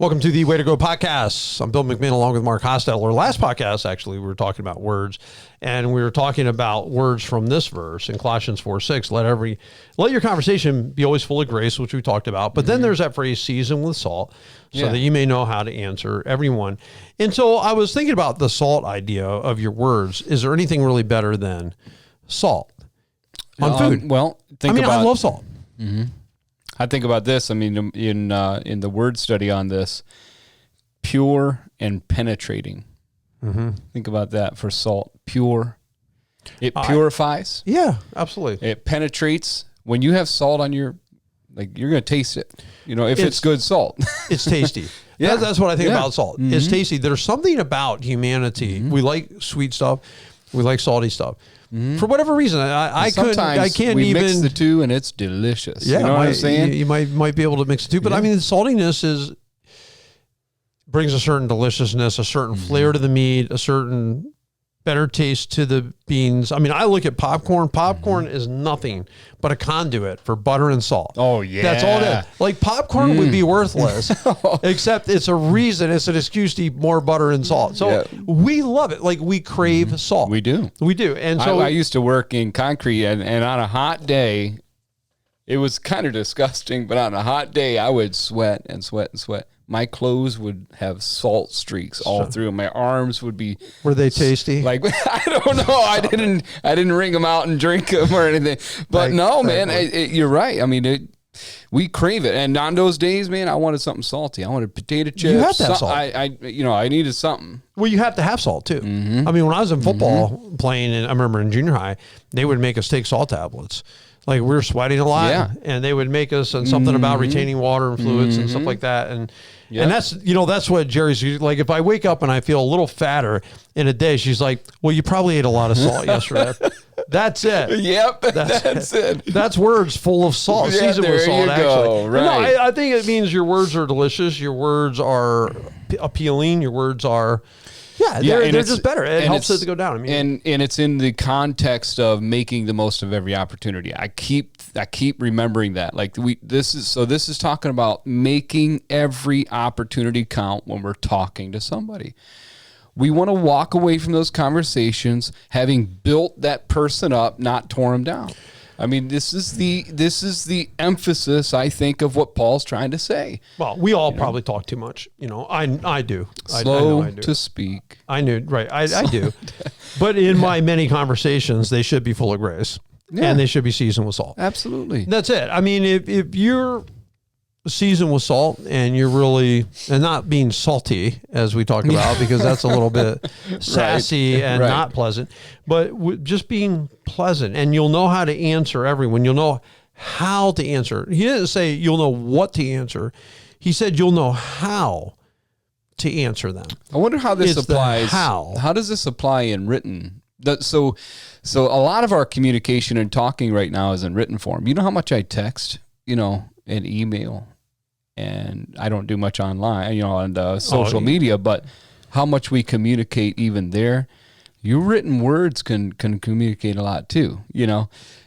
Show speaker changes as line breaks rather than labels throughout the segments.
Welcome to the Way to Go podcast. I'm Bill McMinn along with Mark Hostetler. Last podcast, actually, we were talking about words, and we were talking about words from this verse in Colossians 4:6. Let your conversation be always full of grace, which we talked about. But then there's that phrase, season with salt, so that you may know how to answer everyone. And so I was thinking about the salt idea of your words. Is there anything really better than salt on food? I love salt.
Mm-hmm. I think about this. I mean, in the word study on this, pure and penetrating. Mm-hmm. Think about that for salt. Pure. It purifies.
Yeah, absolutely.
It penetrates. When you have salt on your, you're going to taste it. You know, if it's good salt.
It's tasty. Yeah, that's what I think about salt. Mm-hmm. It's tasty. There's something about humanity. Mm-hmm. We like sweet stuff. We like salty stuff. Mm-hmm. For whatever reason, I can't
mix the two, and it's delicious.
Yeah,
you know what I'm saying?
You might be able to mix the two, but I mean, the saltiness brings a certain deliciousness, a certain flair to the meat, a certain better taste to the beans. I mean, I look at popcorn. Popcorn is nothing but a conduit for butter and salt.
Oh, yeah.
That's all it is. Like, popcorn would be worthless, except it's an excuse to eat more butter and salt. So we love it. Like, we crave salt.
We do.
We do. And so
I used to work in concrete, and on a hot day, it was kind of disgusting, but on a hot day, I would sweat and sweat and sweat. My clothes would have salt streaks all through them. My arms would be.
Were they tasty?
I don't know. I didn't wring them out and drink them or anything. But you're right. I mean, we crave it. And on those days, man, I wanted something salty. I wanted potato chips.
You have to have salt.
I needed something.
Well, you have to have salt too. Mm-hmm. I mean, when I was in football playing, and I remember in junior high, they would make us take salt tablets. Like, we were sweating a lot, and they would make us, and something about retaining water and fluids and stuff like that. And that's what Jerry's like. If I wake up and I feel a little fatter in a day, she's like, "Well, you probably ate a lot of salt yesterday." That's it.
Yep, that's it.
That's words full of salt, seasoned with salt. Actually,
right.
No, I think it means your words are delicious. Your words are appealing. Your words are. They're just better. It helps it to go down. I mean,
and it's in the context of making the most of every opportunity. I keep remembering that. Like, this is talking about making every opportunity count when we're talking to somebody. We want to walk away from those conversations having built that person up, not torn them down. I mean, this is the emphasis, I think, of what Paul's trying to say.
Well, we all probably talk too much. You know, I do.
Slow
I do.
to speak.
I knew, right? I do. But in my many conversations, they should be full of grace, and they should be seasoned with salt.
Absolutely.
That's it. I mean, if you're seasoned with salt and you're really, and not being salty, as we talked about, because that's a little bit sassy and not pleasant, but just being pleasant, and you'll know how to answer everyone. You'll know how to answer. He didn't say you'll know what to answer. He said you'll know how to answer them.
I wonder how this applies.
How
does this apply in written? So a lot of our communication and talking right now is in written form. You know how much I text, and email, and I don't do much online, on the social media, but how much we communicate even there. Your written words can communicate a lot too,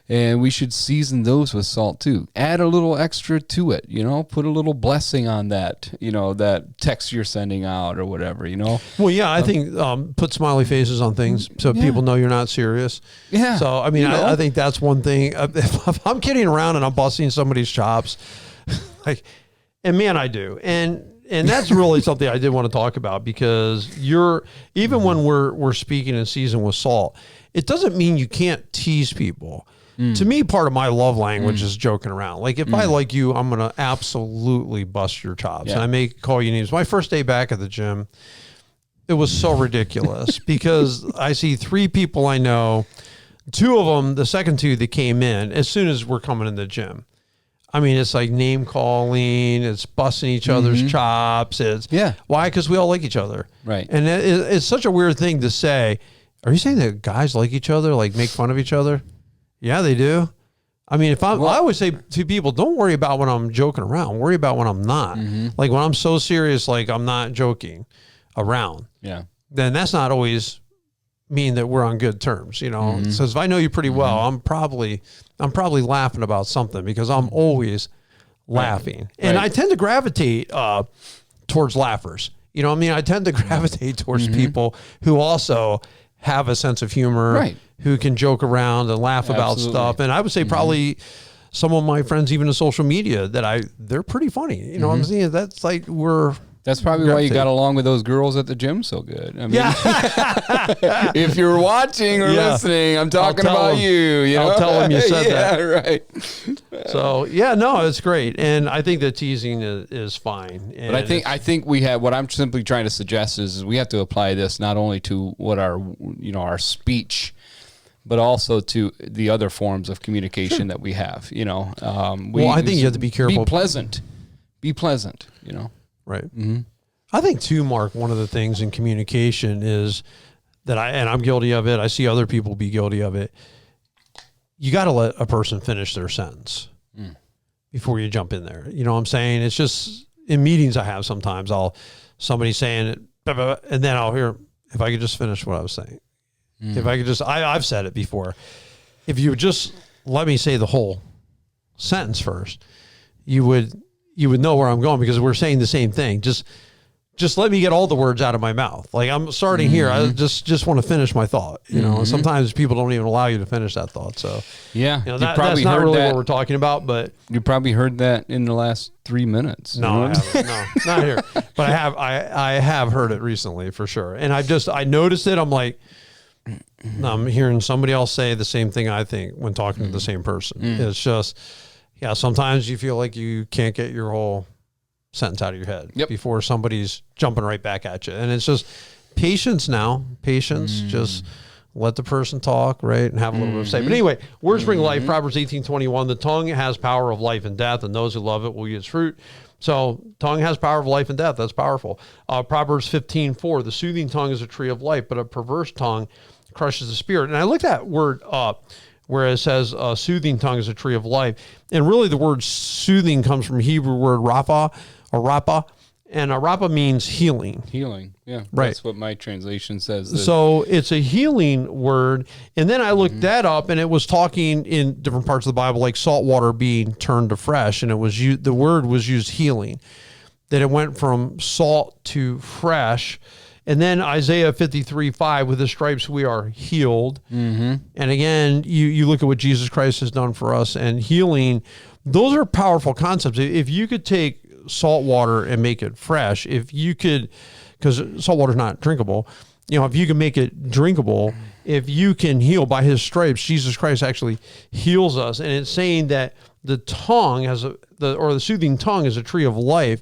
and we should season those with salt too. Add a little extra to it, put a little blessing on that, that text you're sending out or whatever,
Well, yeah, I think put smiley faces on things so people know you're not serious. Yeah. So, I mean, I think that's one thing. If I'm kidding around and I'm busting somebody's chops, and man, I do. And that's really something I did want to talk about, because even when we're speaking in season with salt, it doesn't mean you can't tease people. To me, part of my love language is joking around. Like, if I like you, I'm going to absolutely bust your chops. And I may call you names. My first day back at the gym, it was so ridiculous because I see 3 people I know, 2 of them, the second 2 that came in as soon as we're coming in the gym. I mean, it's like name calling, it's busting each other's chops. Why? Because we all like each other.
Right.
And it's such a weird thing to say. Are you saying that guys like each other, like make fun of each other? Yeah, they do. I mean, I always say to people, don't worry about when I'm joking around. Worry about when I'm not. Like, when I'm so serious, like I'm not joking around.
Yeah.
Then that's not always mean that we're on good terms, So if I know you pretty well, I'm probably laughing about something, because I'm always laughing. And I tend to gravitate towards laughers. You know what I mean? I tend to gravitate towards people who also have a sense of humor, who can joke around and laugh about stuff. And I would say probably some of my friends, even in social media, they're pretty funny. You know what I'm saying? That's like
That's probably why you got along with those girls at the gym so good. I mean, if you're watching or listening, I'm talking about you.
I'll tell them you said that.
Right.
So no, it's great, and I think the teasing is fine. And
but I think we have. What I'm simply trying to suggest is we have to apply this not only to what our speech, but also to the other forms of communication that we have. I think you have to be careful. Be pleasant.
Right. I think too, Mark, one of the things in communication is that I'm guilty of it. I see other people be guilty of it. You got to let a person finish their sentence before you jump in there. You know what I'm saying? It's just in meetings I have sometimes somebody saying it, and then I'll hear, if I could just finish what I was saying. If I could just, I've said it before. If you would just let me say the whole sentence first, you would know where I'm going, because we're saying the same thing. Just let me get all the words out of my mouth. Like, I'm starting here. I just want to finish my thought. And sometimes people don't even allow you to finish that thought. So that's not really what we're talking about. But
you probably heard that in the last 3 minutes.
No, I haven't. No, not here. But I have heard it recently for sure. And I noticed it. I'm like, I'm hearing somebody else say the same thing I think when talking to the same person. It's just, sometimes you feel like you can't get your whole sentence out of your head before somebody's jumping right back at you. And it's just patience now. Patience. Just let the person talk, right, and have a little bit of say. But anyway, words bring life. Proverbs 18:21. The tongue has power of life and death, and those who love it will eat its fruit. So tongue has power of life and death. That's powerful. Proverbs 15:4. The soothing tongue is a tree of life, but a perverse tongue crushes the spirit. And I looked that word up, where it says soothing tongue is a tree of life. And really the word soothing comes from Hebrew word rapha, or rapa. And rapa means healing.
Healing, yeah.
Right.
That's what my translation says.
So it's a healing word. And then I looked that up, and it was talking in different parts of the Bible, like salt water being turned to fresh. And the word was used healing, that it went from salt to fresh. And then Isaiah 53:5, with his stripes we are healed. And again, you look at what Jesus Christ has done for us, and healing, those are powerful concepts. If you could take salt water and make it fresh, because salt water is not drinkable, if you can make it drinkable, if you can heal by his stripes, Jesus Christ actually heals us. And it's saying that the tongue the soothing tongue is a tree of life.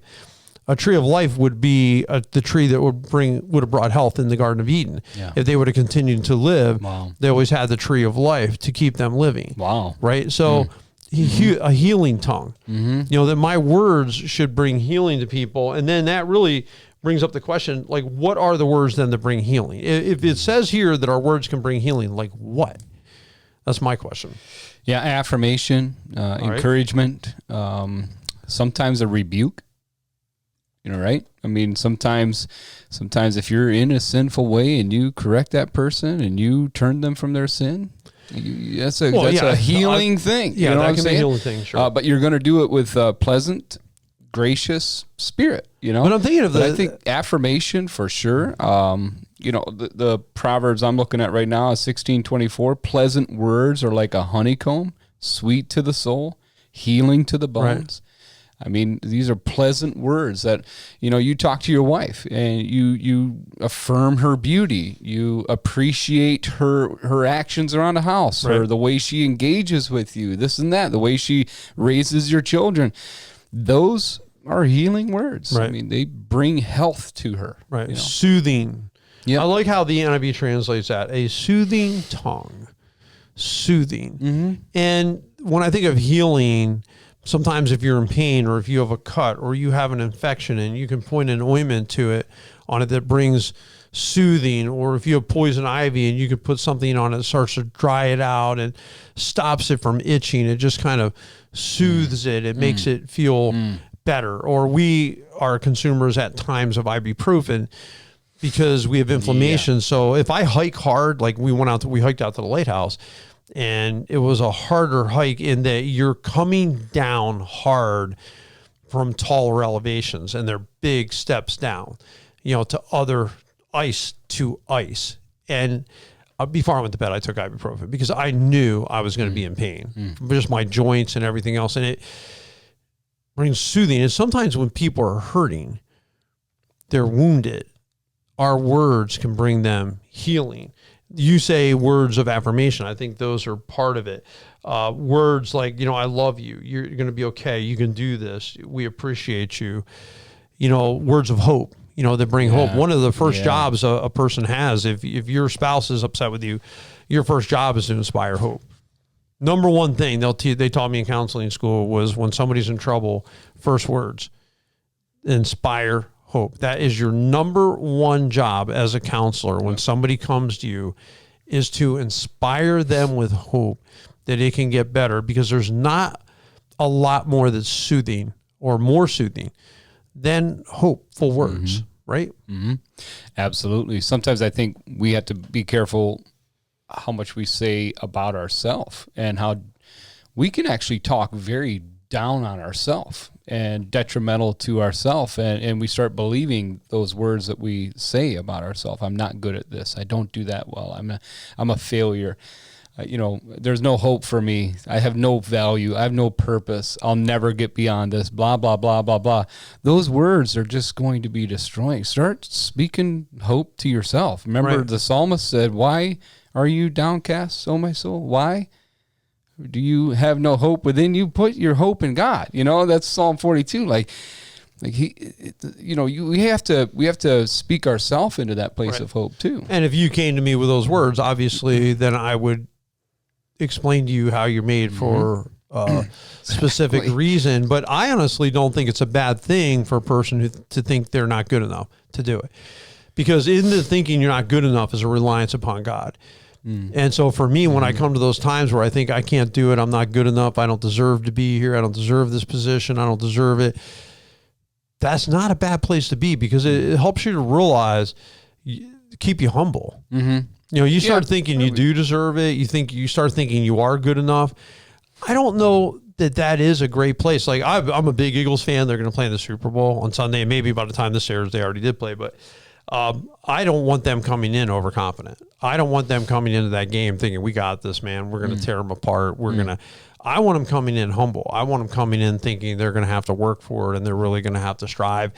A tree of life would be the tree that would have brought health in the Garden of Eden. Yeah. If they would have continued to live, they always had the tree of life to keep them living. Wow. Right? So a healing tongue. That my words should bring healing to people. And then that really brings up the question, like, what are the words then that bring healing? If it says here that our words can bring healing, like what? That's my question.
Yeah, affirmation, encouragement, sometimes a rebuke. Right? I mean, sometimes if you're in a sinful way and you correct that person and you turn them from their sin, that's a healing thing.
Yeah, that can be a healing thing, sure.
But you're going to do it with a pleasant, gracious spirit, But
I'm thinking of
I think affirmation for sure. The Proverbs I'm looking at right now is 16:24. Pleasant words are like a honeycomb, sweet to the soul, healing to the bones. Right. I mean, these are pleasant words that, you talk to your wife and you affirm her beauty. You appreciate her actions around the house, or the way she engages with you, this and that, the way she raises your children. Those are healing words. Right. I mean, they bring health to her.
Right. Soothing. Yeah. I like how the NIV translates that. A soothing tongue. Soothing. And when I think of healing, sometimes if you're in pain, or if you have a cut, or you have an infection, and you can point an ointment to it on it that brings soothing, or if you have poison ivy and you could put something on it that starts to dry it out and stops it from itching, it just kind of soothes it. It makes it feel better. Or we are consumers at times of ibuprofen because we have inflammation. So if I hike hard, like we hiked out to the lighthouse, and it was a harder hike in that you're coming down hard from taller elevations, and they're big steps down, to other ice to ice. And before I went to bed, I took ibuprofen because I knew I was going to be in pain, just my joints and everything else. And it brings soothing. And sometimes when people are hurting, they're wounded, our words can bring them healing. You say words of affirmation. I think those are part of it. Words like, I love you. You're going to be okay. You can do this. We appreciate you. Words of hope, that bring hope. One of the first jobs a person has, if your spouse is upset with you, your first job is to inspire hope. Number one thing they taught me in counseling school was when somebody's in trouble, first words, inspire hope. That is your number one job as a counselor when somebody comes to you, is to inspire them with hope that it can get better, because there's not a lot more that's soothing or more soothing than hopeful words, right?
Mm-hmm. Absolutely. Sometimes I think we have to be careful how much we say about ourselves, and how we can actually talk very down on ourselves and detrimental to ourselves, and we start believing those words that we say about ourselves. I'm not good at this. I don't do that well. I'm a failure. There's no hope for me. I have no value. I have no purpose. I'll never get beyond this, blah, blah, blah, blah, blah. Those words are just going to be destroying. Start speaking hope to yourself. Remember, the psalmist said, "Why are you downcast, O my soul? Why do you have no hope within you? Put your hope in God." That's Psalm 42. We have to speak ourselves into that place of hope too.
And if you came to me with those words, obviously, then I would explain to you how you're made for a specific reason. But I honestly don't think it's a bad thing for a person to think they're not good enough to do it, because in the thinking you're not good enough is a reliance upon God. And so for me, when I come to those times where I think I can't do it, I'm not good enough, I don't deserve to be here, I don't deserve this position, I don't deserve it, that's not a bad place to be, because it helps you to realize, keep you humble. You start thinking you do deserve it. You start thinking you are good enough. I don't know that is a great place. Like I'm a big Eagles fan. They're going to play in the Super Bowl on Sunday. And maybe by the time this airs, they already did play, but I don't want them coming in overconfident. I don't want them coming into that game thinking, we got this, man. We're going to tear them apart. I want them coming in humble. I want them coming in thinking they're going to have to work for it, and they're really going to have to strive.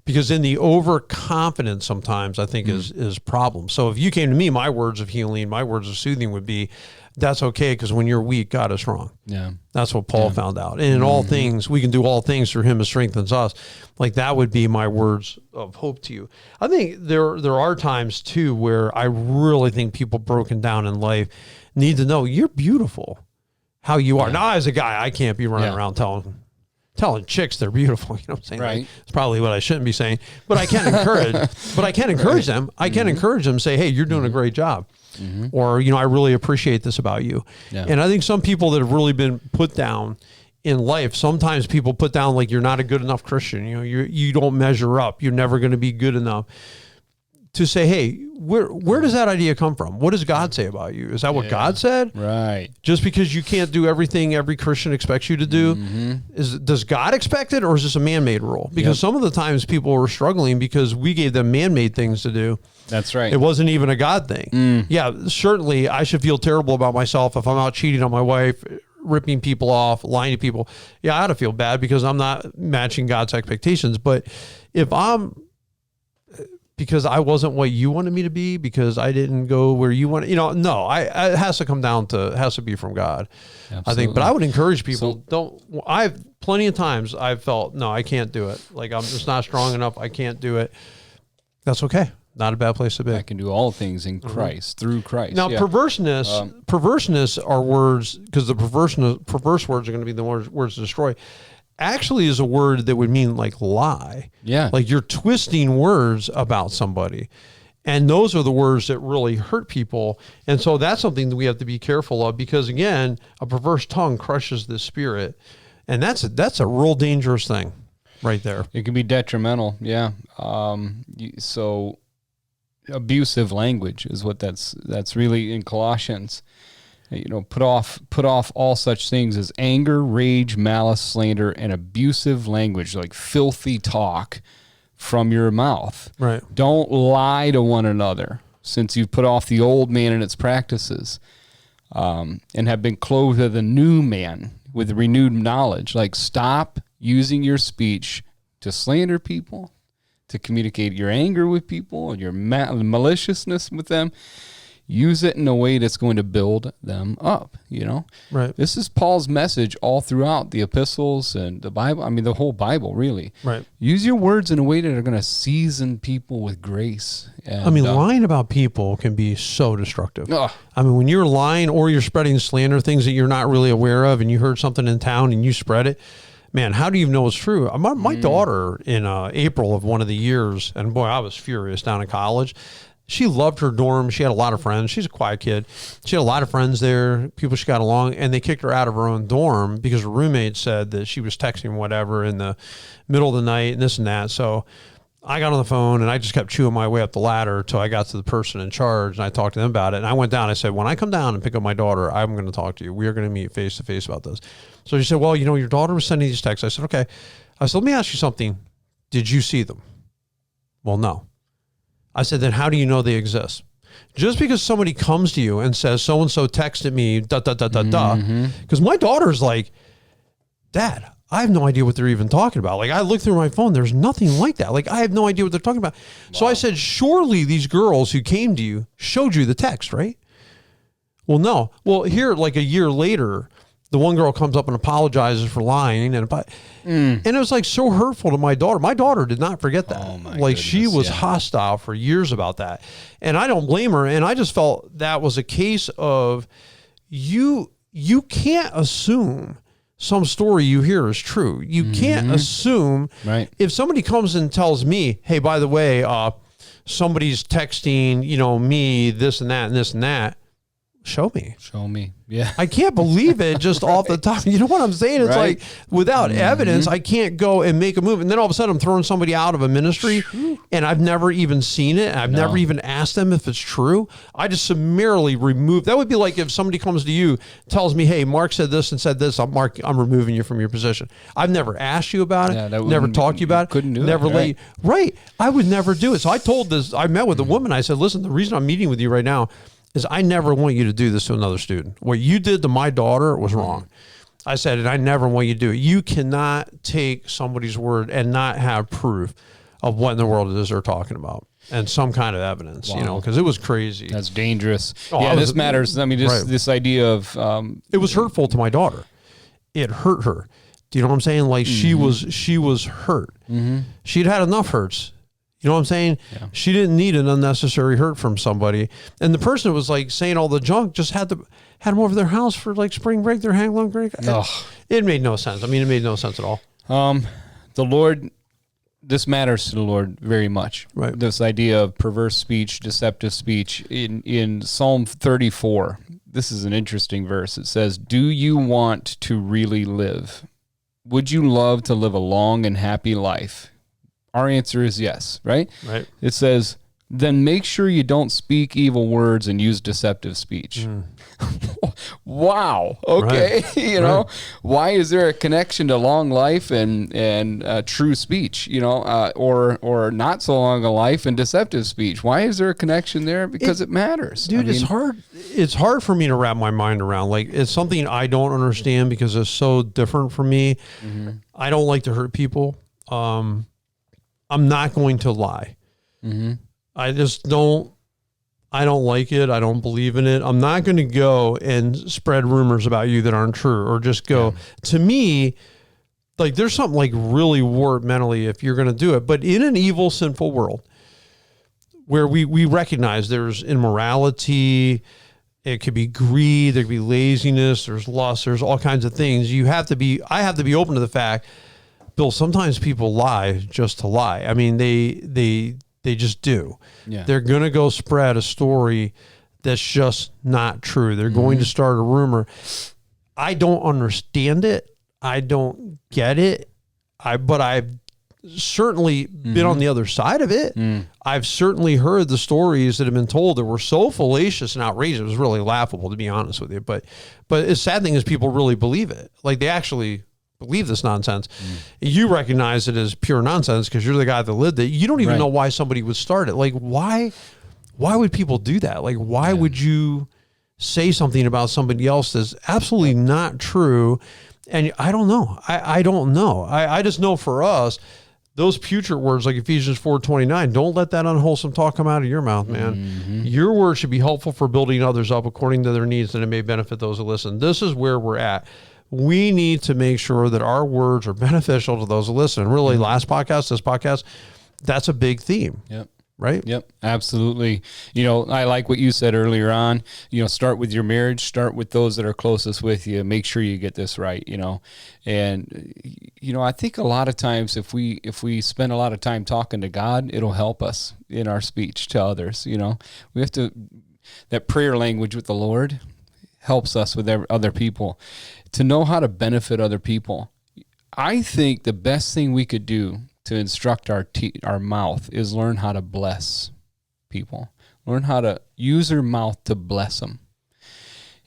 Because in the overconfidence sometimes I think is problem. So if you came to me, my words of healing, my words of soothing would be, that's okay, because when you're weak, God is strong. Yeah. That's what Paul found out. And in all things, we can do all things through him who strengthens us. Like that would be my words of hope to you. I think there are times too where I really think people broken down in life need to know you're beautiful how you are. Now, as a guy, I can't be running around telling chicks they're beautiful. You know what I'm saying?
Right.
Like, it's probably what I shouldn't be saying, but I can encourage them. I can encourage them, say, hey, you're doing a great job. Or, I really appreciate this about you. Yeah. And I think some people that have really been put down in life, sometimes people put down like you're not a good enough Christian. You don't measure up. You're never going to be good enough. To say, hey, where does that idea come from? What does God say about you? Is that what God said?
Right.
Just because you can't do everything every Christian expects you to do, does God expect it, or is this a man-made rule? Because some of the times people were struggling because we gave them man-made things to do.
That's right.
It wasn't even a God thing. Yeah, certainly I should feel terrible about myself if I'm out cheating on my wife, ripping people off, lying to people. Yeah, I ought to feel bad because I'm not matching God's expectations. But if because I wasn't what you wanted me to be, because I didn't go where you wanted, no, it has to come down to, it has to be from God. Absolutely. I think, but I would encourage people, I've plenty of times I've felt, no, I can't do it. Like I'm just not strong enough. I can't do it. That's okay. Not a bad place to be.
I can do all things in Christ, through Christ.
Now, perverseness are words, because the perverse words are going to be the words to destroy. Actually is a word that would mean like lie. Yeah. Like you're twisting words about somebody. And those are the words that really hurt people. And so that's something that we have to be careful of, because again, a perverse tongue crushes the spirit. And that's a real dangerous thing right there.
It can be detrimental. Yeah. So abusive language is what that's really in Colossians. Put off all such things as anger, rage, malice, slander, and abusive language, like filthy talk from your mouth.
Right.
Don't lie to one another, since you've put off the old man and its practices, and have been clothed with a new man with renewed knowledge. Like, stop using your speech to slander people, to communicate your anger with people, and your maliciousness with them. Use it in a way that's going to build them up, Right. This is Paul's message all throughout the epistles and the Bible. I mean, the whole Bible, really.
Right.
Use your words in a way that are going to season people with grace. And,
lying about people can be so destructive. When you're lying or you're spreading slander, things that you're not really aware of, and you heard something in town and you spread it, man, how do you know it's true? My daughter in April of one of the years, and boy, I was furious down in college. She loved her dorm. She had a lot of friends. She's a quiet kid. She had a lot of friends there, people she got along, and they kicked her out of her own dorm because her roommate said that she was texting whatever in the middle of the night and this and that. So I got on the phone and I just kept chewing my way up the ladder until I got to the person in charge, and I talked to them about it. And I went down. I said, when I come down and pick up my daughter, I'm going to talk to you. We are going to meet face to face about this. So she said, well, your daughter was sending these texts. I said, okay. I said, let me ask you something. Did you see them? Well, no. I said, then how do you know they exist? Just because somebody comes to you and says, so-and-so texted me, because my daughter's like, Dad, I have no idea what they're even talking about. Like, I looked through my phone, there's nothing like that. Like, I have no idea what they're talking about. Wow. So I said, surely these girls who came to you showed you the text, right? Well, no. Well, here, like a year later, the one girl comes up and apologizes for lying, and it was like so hurtful to my daughter. My daughter did not forget that.
Oh my
like
goodness,
she was hostile for years about that, and I don't blame her. And I just felt that was a case of you can't assume some story you hear is true. You can't assume.
Right.
If somebody comes and tells me, hey, by the way, somebody's texting, me this and that and this and that. Show me. Yeah. I can't believe it just off the top. You know what I'm saying? It's like without evidence, I can't go and make a move. And then all of a sudden I'm throwing somebody out of a ministry and I've never even seen it. I've never even asked them if it's true. I just summarily remove. That would be like if somebody comes to you, tells me, hey, Mark said this and said this. I'm removing you from your position. I've never asked you about it. Never talked to you about it.
Couldn't do
never
it.
let you. Right. I would never do it. So I met with a woman. I said, listen, the reason I'm meeting with you right now is I never want you to do this to another student. What you did to my daughter was wrong. I said, and I never want you to do it. You cannot take somebody's word and not have proof of what in the world it is they're talking about and some kind of evidence, because it was crazy.
That's dangerous. This matters. I mean, this idea of...
it was hurtful to my daughter. It hurt her. Do you know what I'm saying? Like she was hurt. She'd had enough hurts. You know what I'm saying? Yeah. She didn't need an unnecessary hurt from somebody. And the person who was like saying all the junk just had them over their house for like spring break, their hang long break. It made no sense. I mean, it made no sense at all.
The Lord, this matters to the Lord very much.
Right.
This idea of perverse speech, deceptive speech. In Psalm 34, this is an interesting verse. It says, do you want to really live? Would you love to live a long and happy life? Our answer is yes, right?
Right.
It says, then make sure you don't speak evil words and use deceptive speech. Wow. Okay.
Right.
Why is there a connection to long life and true speech, or not so long a life and deceptive speech? Why is there a connection there? Because it matters.
Dude, it's hard. It's hard for me to wrap my mind around. Like, it's something I don't understand because it's so different from me. I don't like to hurt people. I'm not going to lie. I just don't. I don't like it. I don't believe in it. I'm not going to go and spread rumors about you that aren't true, or just go. To me, like, there's something like really warped mentally if you're going to do it. But in an evil, sinful world where we recognize there's immorality, it could be greed, there could be laziness, there's lust, there's all kinds of things. I have to be open to the fact, Bill, sometimes people lie just to lie. I mean, they just do. Yeah. They're going to go spread a story that's just not true. They're going to start a rumor. I don't understand it. I don't get it. But certainly been on the other side of it. I've certainly heard the stories that have been told that were so fallacious and outrageous. It was really laughable, to be honest with you. But the sad thing is people really believe it. Like, they actually believe this nonsense. You recognize it as pure nonsense because you're the guy that lived it. You don't even know why somebody would start it. Like, why would people do that? Like, why would you say something about somebody else that's absolutely not true? And I don't know. I don't know. I just know for us, those putrid words like Ephesians 4:29, don't let that unwholesome talk come out of your mouth, man. Your word should be helpful for building others up according to their needs, that it may benefit those who listen. This is where we're at. We need to make sure that our words are beneficial to those who listen. And really, last podcast, this podcast, that's a big theme.
Yep.
Right?
Yep, absolutely. You know, I like what you said earlier on. You know, start with your marriage, start with those that are closest with you. Make sure you get this right, you know. And, you know, I think a lot of times if we spend a lot of time talking to God, it'll help us in our speech to others, you know. We have to, that prayer language with the Lord helps us with other people. To know how to benefit other people. I think the best thing we could do to instruct our mouth is learn how to bless people. Learn how to use our mouth to bless them.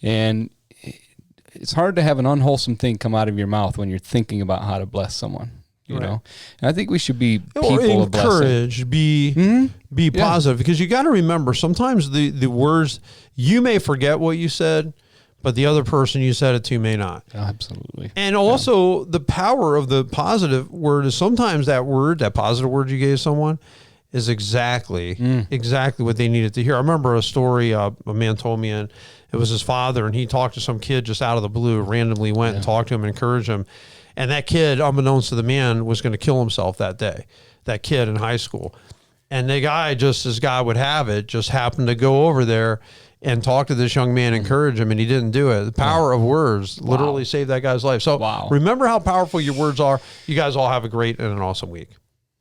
And it's hard to have an unwholesome thing come out of your mouth when you're thinking about how to bless someone. You know, and I think we should be people of blessing.
Encourage, be positive, because you got to remember sometimes the words, you may forget what you said, but the other person you said it to may not.
Absolutely.
And also the power of the positive word is sometimes that positive word you gave someone is exactly what they needed to hear. I remember a story a man told me, and it was his father, and he talked to some kid just out of the blue, randomly went and talked to him and encouraged him. And that kid, unbeknownst to the man, was going to kill himself that day, that kid in high school. And the guy, just as God would have it, just happened to go over there and talk to this young man, encourage him, and he didn't do it. The power of words literally saved that guy's life. So remember how powerful your words are. You guys all have a great and an awesome week.